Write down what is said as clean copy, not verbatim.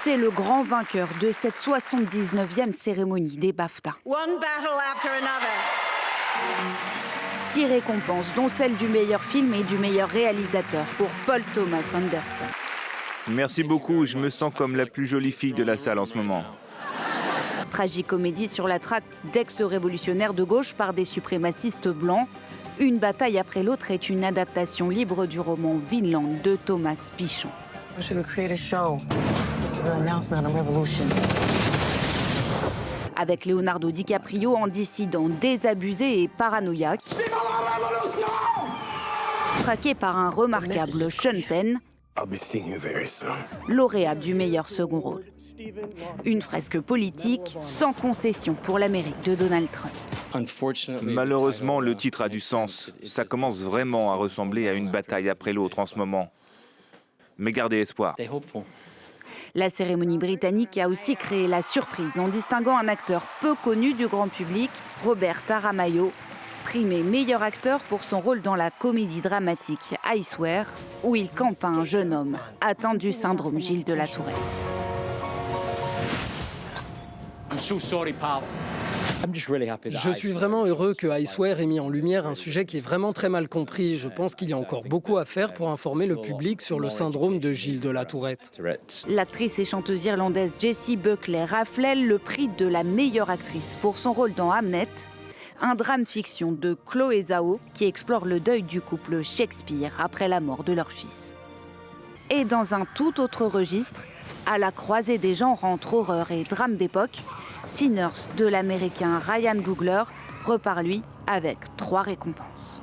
C'est le grand vainqueur de cette 79e cérémonie des BAFTA. One battle after another. 6 récompenses, dont celle du meilleur film et du meilleur réalisateur pour Paul Thomas Anderson. Merci beaucoup, je me sens comme la plus jolie fille de la salle en ce moment. Tragicomédie sur la traque d'ex-révolutionnaires de gauche par des suprémacistes blancs. Une bataille après l'autre est une adaptation libre du roman Vinland de Thomas Pynchon. Avec Leonardo DiCaprio en dissident désabusé et paranoïaque, traqué par un remarquable Sean Penn, lauréat du meilleur second rôle. Une fresque politique sans concession pour l'Amérique de Donald Trump. Malheureusement, le titre a du sens. Ça commence vraiment à ressembler à une bataille après l'autre en ce moment. Mais gardez espoir. La cérémonie britannique a aussi créé la surprise en distinguant un acteur peu connu du grand public, Robert Aramayo, primé meilleur acteur pour son rôle dans la comédie dramatique Icewear, où il campe un jeune homme atteint du syndrome Gilles de la Tourette. Je suis vraiment heureux que Icewear ait mis en lumière un sujet qui est vraiment très mal compris. Je pense qu'il y a encore beaucoup à faire pour informer le public sur le syndrome de Gilles de la Tourette. L'actrice et chanteuse irlandaise Jessie Buckley raflèle le prix de la meilleure actrice pour son rôle dans Hamnet, un drame fiction de Chloé Zhao qui explore le deuil du couple Shakespeare après la mort de leur fils. Et dans un tout autre registre, à la croisée des genres entre horreur et drame d'époque, Sinners de l'américain Ryan Coogler repart lui avec 3 récompenses.